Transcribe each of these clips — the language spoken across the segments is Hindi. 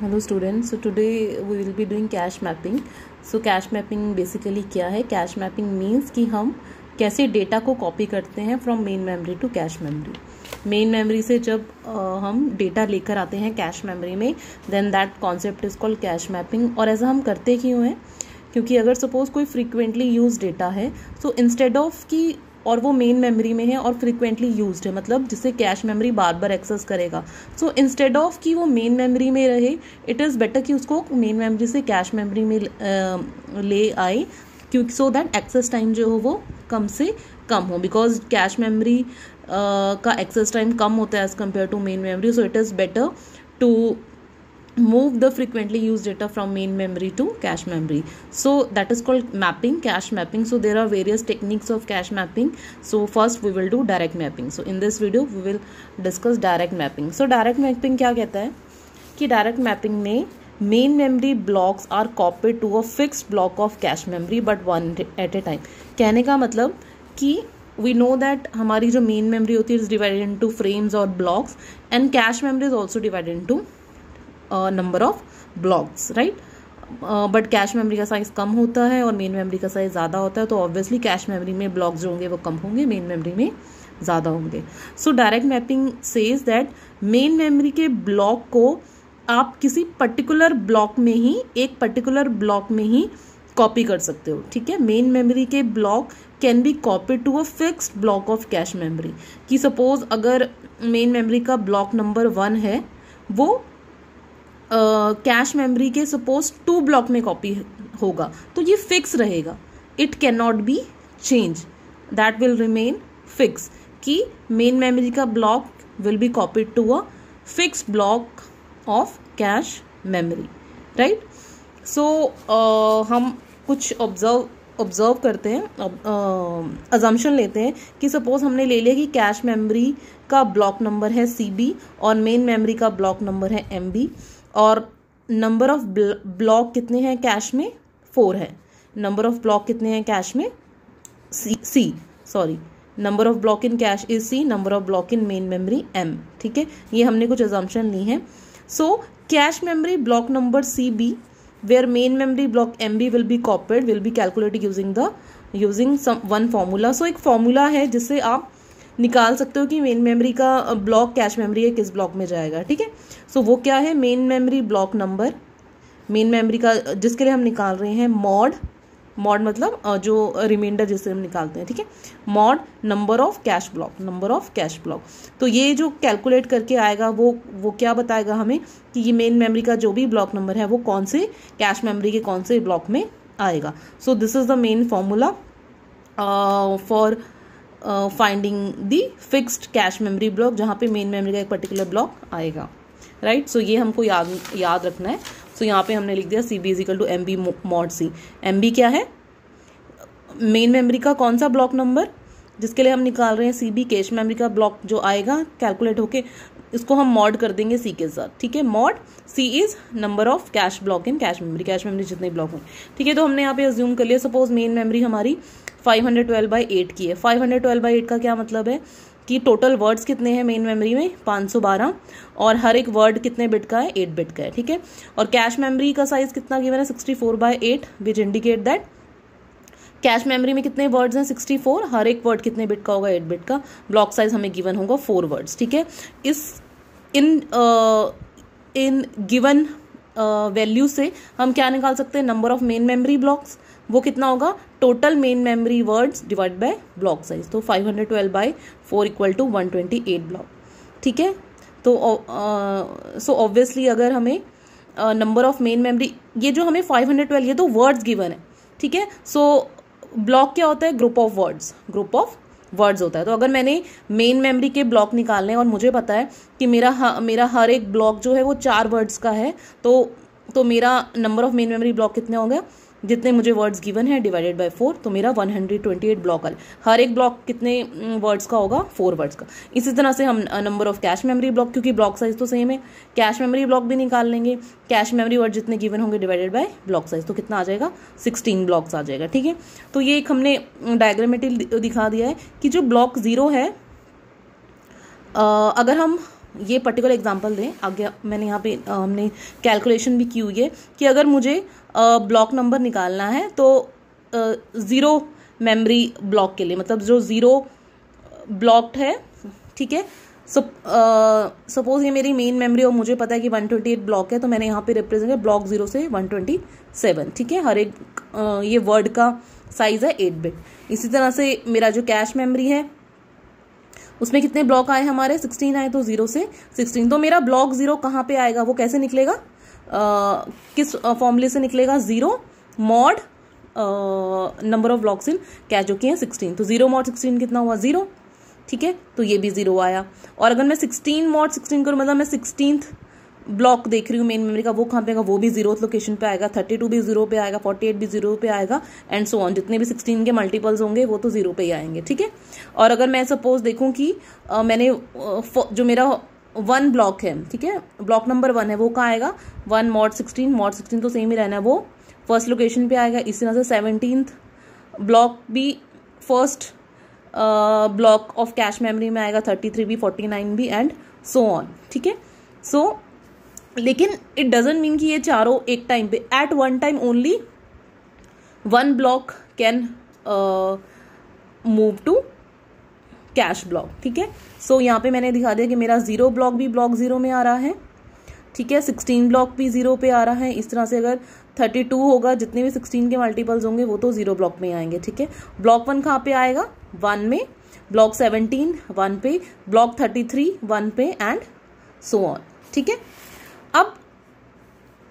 Hello students, so today we will be doing cache mapping. So cache mapping basically क्या है? कैश मैपिंग मीन्स कि हम कैसे डेटा को कॉपी करते हैं from main memory to cache memory. Main memory से जब हम डेटा लेकर आते हैं कैश मेमोरी में, then that concept is called cache mapping. और ऐसा हम करते क्यों हैं? क्योंकि अगर सपोज कोई फ्रीक्वेंटली यूज डेटा है, सो इंस्टेड ऑफ कि और वो मेन मेमोरी में है और फ्रीक्वेंटली यूज्ड है, मतलब जिसे कैश मेमोरी बार बार एक्सेस करेगा, सो इंस्टेड ऑफ कि वो मेन मेमोरी में रहे, इट इज़ बेटर कि उसको मेन मेमोरी से कैश मेमोरी में ले आए, क्योंकि सो दैट एक्सेस टाइम जो हो वो कम से कम हो। बिकॉज कैश मेमोरी का एक्सेस टाइम कम होता है as compare to main memory, so it is better to move the frequently used data from main memory to cache memory. So that is called mapping, cache mapping. So there are various techniques of cache mapping. So first we will do direct mapping. So in this video we will discuss direct mapping. So direct mapping क्या कहता है कि direct mapping में main memory blocks are copied to a fixed block of cache memory but one at a time. कहने का मतलब कि we know that हमारी जो main memory होती है is divided into frames और blocks, and cache memory is also divided into number of blocks, right. But cash memory का साइज कम होता है और मेन मेमोरी का साइज ज़्यादा होता है, तो ऑब्वियसली कैश मेमोरी में ब्लॉक्स जो होंगे वो कम होंगे, मेन मेमोरी में ज़्यादा होंगे। So direct mapping says that main memory के ब्लॉक को आप किसी पर्टिकुलर ब्लॉक में ही, एक पर्टिकुलर ब्लॉक में ही कॉपी कर सकते हो, ठीक है। मेन मेमोरी के block can be copy to a fixed block of cache memory. कि सपोज अगर मेन मेमोरी का ब्लॉक नंबर 1 है, वो कैश मेमोरी के सपोज 2 ब्लॉक में कॉपी होगा, तो ये फिक्स रहेगा, it can not be change, that will remain fix. कि मेन मेमोरी का block will be copied to a fix block of cache memory, right. So हम कुछ ऑब्जर्व करते हैं, अजम्पशन लेते हैं कि सपोज हमने ले लिया कि कैश मेमोरी का ब्लॉक नंबर है CB और मेन मेमोरी का ब्लॉक नंबर है MB, और नंबर ऑफ ब्लॉक कितने हैं कैश में? 4 है। नंबर ऑफ ब्लॉक कितने हैं कैश में? C sorry, number of block in cash is C, number of block in main memory M, ठीक है। ये हमने कुछ अजम्पशन ली हैं। So cache memory block number CB where main memory block MB will be copied, will be calculated using some one formula. So एक फॉर्मूला है जिससे आप निकाल सकते हो कि मेन मेमोरी का ब्लॉक कैश मेमोरी है किस ब्लॉक में जाएगा, ठीक है। सो वो क्या है? Main memory block number, main memory का जिसके लिए हम निकाल रहे हैं मॉड मतलब जो रिमाइंडर जिससे हम निकालते हैं, ठीक है, mod number of cash block. तो ये जो कैलकुलेट करके आएगा वो क्या बताएगा हमें कि ये मेन मेमोरी का जो भी ब्लॉक नंबर है वो कौन से कैश मेमोरी के कौन से ब्लॉक में आएगा। So this is the main formula for finding the fixed cache memory block, जहाँ पे मेन मेमोरी का एक पर्टिकुलर ब्लॉक आएगा, राइट। सो ये हमको याद रखना है। सो यहाँ पे हमने लिख दिया CB is equal to MB mod C। MB क्या है? मेन मेमोरी का कौन सा ब्लॉक नंबर जिसके लिए हम निकाल रहे हैं CB, कैश मेमोरी का ब्लॉक जो आएगा कैलकुलेट होके, इसको हम मॉड कर देंगे C के साथ, ठीक है। Mod C is number of cash block in cache memory जितने ब्लॉक हों, ठीक है। तो हमने यहाँ पे अज्यूम कर लिया सपोज मेन मेमोरी हमारी 512/8 की है। 512/8 का क्या मतलब है कि टोटल वर्ड्स कितने हैं मेन मेमोरी में? 512, और हर एक वर्ड कितने बिट का है? 8 बिट का है, ठीक है। और कैश मेमोरी का साइज कितना गिवन है? 64/8, which indicate that cash memory में कितने वर्ड्स हैं? 64, हर एक वर्ड कितने बिट का होगा? 8 बिट का। ब्लॉक साइज हमें गिवन होगा 4 वर्ड्स, ठीक है। इन गिवन वैल्यू से हम क्या निकाल सकते हैं? Number of main memory blocks, वो कितना होगा? Total main memory words divide by block size. तो 512/4 इक्वल टू 128 ब्लॉक, ठीक है। तो सो ऑब्वियसली अगर हमें नंबर ऑफ मेन मेमोरी, ये जो हमें 512, ये तो वर्ड्स गिवन है, ठीक है। सो ब्लॉक क्या होता है? ग्रुप ऑफ वर्ड्स होता है। तो अगर मैंने मेन मेमोरी के ब्लॉक निकालने हैं और मुझे पता है कि मेरा हर एक ब्लॉक जो है वो 4 वर्ड्स का है, तो मेरा number of main memory block कितने होंगे? जितने मुझे वर्ड्स गिवन है डिवाइडेड बाय 4, तो मेरा 128 ब्लॉक है। हर एक ब्लॉक कितने वर्ड्स का होगा? 4 वर्ड्स का। इसी तरह से हम number of cache memory block, क्योंकि ब्लॉक साइज तो सेम है, कैश मेमोरी ब्लॉक भी निकाल लेंगे। कैश मेमोरी वर्ड जितने गिवन होंगे डिवाइडेड बाय ब्लॉक साइज, तो कितना आ जाएगा? 16 ब्लॉक्स आ जाएगा, ठीक है। तो ये एक हमने डायग्रामेटिक दिखा दिया है कि जो ब्लॉक 0 है, अगर हम ये पर्टिकुलर एग्जांपल दें, आगे मैंने यहाँ पे हमने कैलकुलेशन भी की हुई है कि अगर मुझे ब्लॉक नंबर निकालना है तो 0 मेमोरी ब्लॉक के लिए, मतलब जो 0 ब्लॉक्ड है, ठीक है। सपोज ये मेरी मेन मेमोरी और मुझे पता है कि 128 ब्लॉक है, तो मैंने यहाँ पे रिप्रेजेंट किया ब्लॉक 0 से 127, ठीक है। हर एक ये वर्ड का साइज है 8 बिट। इसी तरह से मेरा जो कैश मेमोरी है उसमें कितने ब्लॉक आए हमारे, 16 आए, तो 0 से 16। तो मेरा ब्लॉक 0 कहाँ पे आएगा, वो कैसे निकलेगा, किस फॉर्मूले से निकलेगा, 0 mod number of blocks in cash जो कि है 16। तो 0 मॉड 16 कितना हुआ, 0, ठीक है। तो ये भी 0 आया। और अगर मैं 16 मॉड 16 करूँ, मतलब मैं 16th ब्लॉक देख रही हूँ मेन मेमोरी का, वो कहाँ पे आएगा, वो भी 0th लोकेशन पे आएगा, 32 भी 0 पे आएगा, 48 भी 0 पे आएगा, एंड सो ऑन। जितने भी 16 के मल्टीपल्स होंगे वो तो 0 पे ही आएंगे, ठीक है। और अगर मैं सपोज देखूँ कि मैंने जो मेरा 1 ब्लॉक है, ठीक है, ब्लॉक नंबर 1 है, वो कहाँ आएगा, 1 मॉड 16 तो सेम ही रहना है, वो फर्स्ट लोकेशन पे आएगा। इस तरह से 17th ब्लॉक भी first block of cache memory में आएगा, 33 भी, 49 भी, एंड सो ऑन, ठीक है। सो लेकिन इट डजंट मीन कि ये चारों एक टाइम पे, at one time only 1 block can move to cache block, ठीक है। सो यहाँ पे मैंने दिखा दिया कि मेरा 0 ब्लॉक भी ब्लॉक 0 में आ रहा है, ठीक है, 16 ब्लॉक भी 0 पे आ रहा है। इस तरह से अगर 32 होगा, जितने भी 16 के मल्टीपल्स होंगे वो तो 0 ब्लॉक में आएंगे, ठीक है। ब्लॉक 1 कहाँ पे आएगा, 1 में, ब्लॉक 17 1 पे, ब्लॉक 33 1 पे, एंड सो ऑन, ठीक है। अब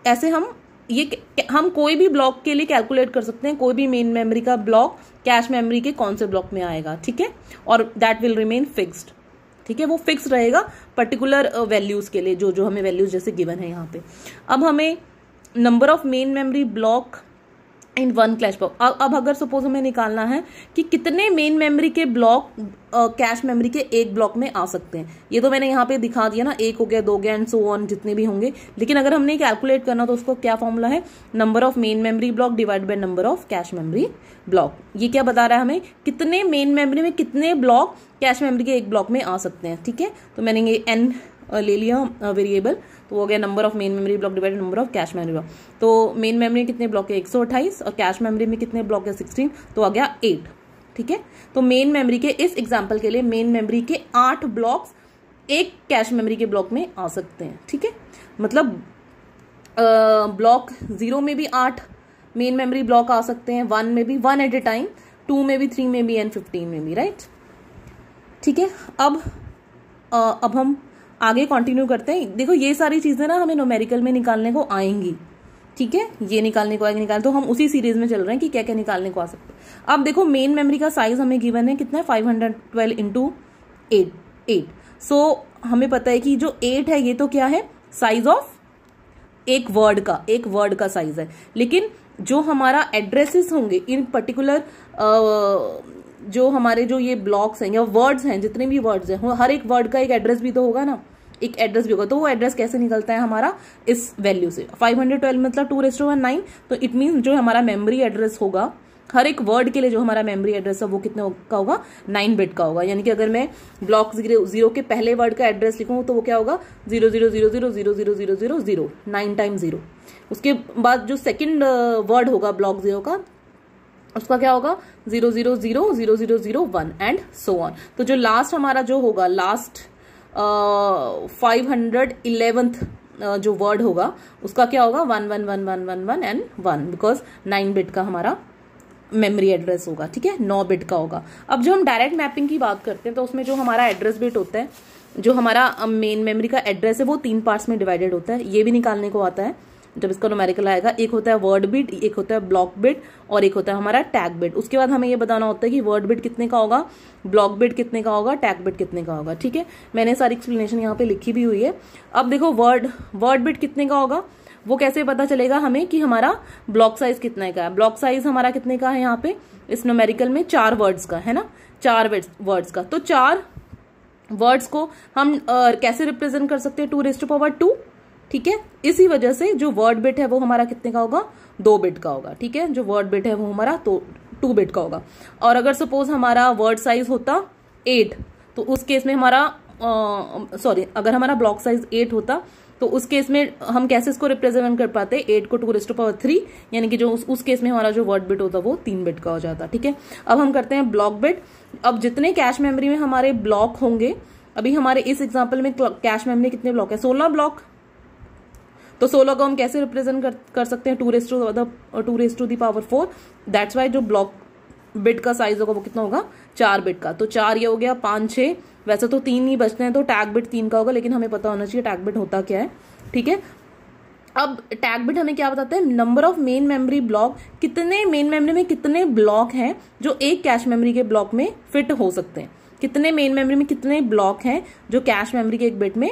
ऐसे हम कोई भी ब्लॉक के लिए कैलकुलेट कर सकते हैं, कोई भी मेन मेमोरी का ब्लॉक कैश मेमोरी के कौन से ब्लॉक में आएगा, ठीक है, और दैट विल रिमेन फिक्स्ड, ठीक है, वो फिक्स रहेगा पर्टिकुलर वैल्यूज के लिए, जो हमें वैल्यूज जैसे गिवन है यहाँ पे। अब हमें number of main memory block in 1 cash block, अब अगर सपोज हमें निकालना है कि कितने मेन मेमोरी के ब्लॉक कैश मेमोरी के एक ब्लॉक में आ सकते हैं, ये तो मैंने यहाँ पे दिखा दिया ना, 1 हो गया, 2 गया, एंड सो ऑन, जितने भी होंगे। लेकिन अगर हमने कैलकुलेट करना तो उसको क्या फॉर्मूला है, number of main memory block divide by number of cache memory block. ये क्या बता रहा है हमें, कितने मेन मेमोरी में कितने ब्लॉक कैश मेमोरी के एक ब्लॉक में आ सकते हैं, ठीक है। तो मैंने ये n ले लिया वेरिएबल, तो हो गया number of main memory block divided number of cache memory block. तो मेन मेमोरी में कितने ब्लॉक है, 128, और कैश मेमोरी में कितने ब्लॉक है, 16, तो आ गया 8, ठीक है। तो मेन मेमोरी के इस एग्जांपल के लिए मेन मेमोरी के 8 ब्लॉक्स एक कैश मेमोरी के ब्लॉक में आ सकते हैं, ठीक है। मतलब ब्लॉक 0 में भी 8 मेन मेमोरी ब्लॉक आ सकते हैं, 1 में भी 1 एट ए टाइम, 2 में भी, 3 में भी, एंड 15 में भी, राइट, ठीक है। अब हम आगे कंटिन्यू करते हैं। देखो ये सारी चीजें ना हमें न्यूमेरिकल में निकालने को आएंगी, ठीक है, ये निकालने को आएंगे, तो हम उसी सीरीज में चल रहे हैं कि क्या क्या निकालने को आ सकते हैं। अब देखो मेन मेमोरी का साइज हमें गिवन है कितना है, 512 इंटू 8। सो हमें पता है कि जो 8 है ये तो क्या है, साइज ऑफ एक वर्ड का साइज है। लेकिन जो हमारा एड्रेसेस होंगे इन पर्टिकुलर जो हमारे जो ये ब्लॉक्स हैं या वर्ड्स हैं, जितने भी वर्ड्स हैं, हर एक वर्ड का एक एड्रेस भी तो होगा ना, एक एड्रेस भी होगा। तो वो एड्रेस कैसे निकलता है हमारा, इस वैल्यू से। 512 मतलब 2⁻9, तो इट मीन जो हमारा मेमोरी एड्रेस होगा हर एक वर्ड के लिए, जो हमारा मेमोरी एड्रेस है वो कितने का होगा, 9 बिट का होगा। यानी कि अगर मैं ब्लॉक 0 के पहले वर्ड का एड्रेस लिखूं तो वो क्या होगा, 000000000, 9 टाइम 0। उसके बाद जो सेकेंड वर्ड होगा ब्लॉक 0 का, उसका क्या होगा, 0000001, एंड सो ऑन। तो जो लास्ट हमारा जो होगा, लास्ट 511th जो वर्ड होगा उसका क्या होगा, 111111 एंड 1, बिकॉज 9 बिट का हमारा मेमोरी एड्रेस होगा, ठीक है, 9 बिट का होगा। अब जो हम डायरेक्ट मैपिंग की बात करते हैं तो उसमें जो हमारा एड्रेस बिट होता है, जो हमारा मेन मेमोरी का एड्रेस है वो 3 पार्ट्स में डिवाइडेड होता है। ये भी निकालने को आता है जब इसका न्यूमेरिकल आएगा। एक होता है वर्ड बिट, एक होता है ब्लॉक बिट, और एक होता है हमारा टैग बिट। उसके बाद हमें ये बताना होता है कि वर्ड बिट कितने का होगा, ब्लॉक बिट कितने का होगा, टैग बिट कितने का होगा, ठीक है। मैंने सारी एक्सप्लेनेशन यहाँ पे लिखी भी हुई है। अब देखो वर्ड बिट कितने का होगा, वो कैसे पता चलेगा हमें कि हमारा ब्लॉक साइज कितने का है। ब्लॉक साइज हमारा कितने का है यहाँ पे इस न्यूमेरिकल में, 4 वर्ड्स का है ना, 4 वर्ड्स का। तो 4 वर्ड्स को हम कैसे रिप्रेजेंट कर सकते हैं, 2⁻², ठीक है। इसी वजह से जो वर्ड बिट है वो हमारा कितने का होगा, 2 बिट का होगा, ठीक है। जो वर्ड बिट है वो हमारा 2 बिट का होगा। और अगर सपोज हमारा वर्ड साइज होता 8, तो उस केस में हमारा सॉरी, अगर हमारा ब्लॉक साइज 8 होता तो उस केस में हम कैसे इसको रिप्रेजेंट कर पाते, 8 को 2⁻3, यानी कि जो उस केस में हमारा जो वर्ड बिट होता वो 3 बिट का हो जाता। ठीक है, अब हम करते हैं ब्लॉक बिट। अब जितने कैश मेमोरी में हमारे ब्लॉक होंगे, अभी हमारे इस एग्जाम्पल में कैश मेमोरी कितने ब्लॉक है, 16 ब्लॉक। तो 16 को हम कैसे रिप्रेजेंट कर सकते हैं, 2⁻4। दैट्स वाई जो ब्लॉक बिट का साइज होगा वो कितना होगा, 4 बिट का। तो 4 ये हो गया, 5 6, वैसे तो 3 ही बचते हैं तो टैग बिट 3 का होगा, लेकिन हमें पता होना चाहिए टैग बिट होता क्या है। ठीक है, अब टैग बिट हमें क्या बताते हैं, number of main memory block, कितने मेन मेमोरी में कितने ब्लॉक हैं जो एक कैश मेमोरी के ब्लॉक में फिट हो सकते हैं। कितने मेन मेमोरी में कितने ब्लॉक हैं जो कैश मेमोरी के एक बिट में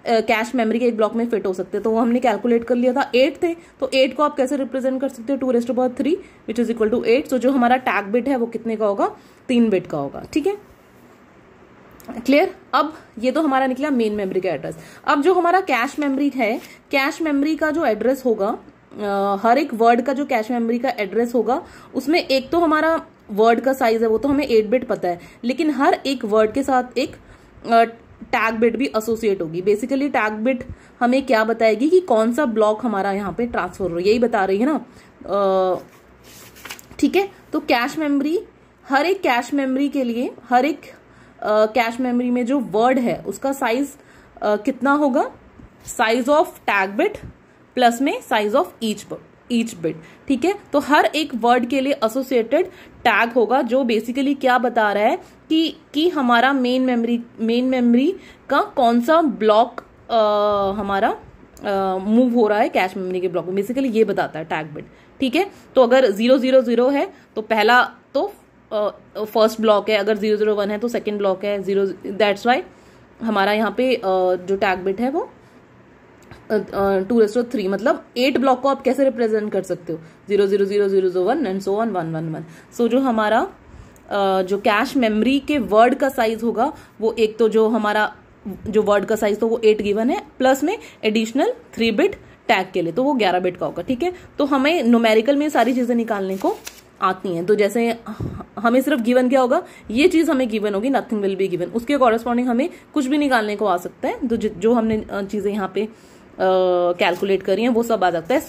कैश मेमोरी के एक ब्लॉक में फिट हो सकते हैं। तो वो हमने कैलकुलेट कर लिया था, 8 थे। तो 8 को आप कैसे रिप्रेजेंट कर सकते हो, 2⁻3 विच इज इक्वल टू 8। सो जो हमारा टैग बिट है वो कितने का होगा, 3 बिट का होगा। ठीक है, क्लियर। अब ये तो हमारा निकला मेन मेमोरी का एड्रेस। अब जो हमारा कैश मेमोरी है, कैश मेमोरी का जो एड्रेस होगा, हर एक वर्ड का जो कैश मेमोरी का एड्रेस होगा, उसमें एक तो हमारा वर्ड का साइज है वो तो हमें 8 बिट पता है, लेकिन हर एक वर्ड के साथ एक टैग बिट भी एसोसिएट होगी। बेसिकली टैग बिट हमें क्या बताएगी कि कौन सा ब्लॉक हमारा यहाँ पे ट्रांसफर हो रहा है, यही बता रही है ना। ठीक है, तो कैश मेमोरी, हर एक कैश मेमोरी के लिए, हर एक कैश मेमोरी में जो वर्ड है उसका साइज कितना होगा, size of tag bit plus में साइज ऑफ ईच बिट। ठीक है, तो हर एक वर्ड के लिए एसोसिएटेड टैग होगा, जो बेसिकली क्या बता रहा है कि हमारा मेन मेमोरी का कौन सा ब्लॉक हमारा मूव हो रहा है कैश मेमोरी के ब्लॉक में। बेसिकली ये बताता है टैग बिट। ठीक है, तो अगर 000 है तो पहला तो फर्स्ट ब्लॉक है, अगर 001 है तो सेकंड ब्लॉक है 0। दैट्स वाई हमारा यहाँ पे जो टैग बिट है वो 2⁻3, मतलब 8 ब्लॉक को आप कैसे रिप्रेजेंट कर सकते हो, 000 001 एंड सो ऑन 111। सो जो हमारा जो कैश मेमोरी के वर्ड का साइज होगा वो एक तो जो हमारा जो वर्ड का साइज तो वो 8 गिवन है, प्लस में एडिशनल 3 बिट टैग के लिए तो वो 11 बिट का होगा। ठीक है, तो हमें न्यूमेरिकल में सारी चीजें निकालने को आती हैं। तो जैसे हमें सिर्फ गिवन क्या होगा, ये चीज हमें गिवन होगी, नथिंग विल बी गिवन, उसके कॉरेस्पॉन्डिंग हमें कुछ भी निकालने को आ सकता है। तो जो हमने चीजें यहाँ पे कैलकुलेट करी हैं वो सब आ सकता है,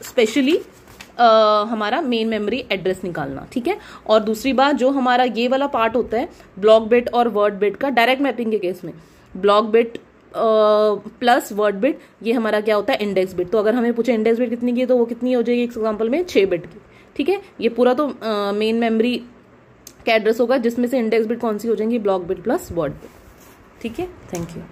स्पेशली हमारा मेन मेमोरी एड्रेस निकालना। ठीक है, और दूसरी बात, जो हमारा ये वाला पार्ट होता है ब्लॉक बिट और वर्ड बिट का, डायरेक्ट मैपिंग के केस में block bit plus word bit, ये हमारा क्या होता है, इंडेक्स बिट। तो अगर हमें पूछे इंडेक्स बिट कितनी की है तो वो कितनी हो जाएगी एग्जाम्पल में, 6 बिट की। ठीक है, ये पूरा तो मेन मेमोरी का एड्रेस होगा, जिसमें से इंडेक्स बिट कौन सी हो जाएंगी, block bit plus word bit. ठीक है, थैंक यू।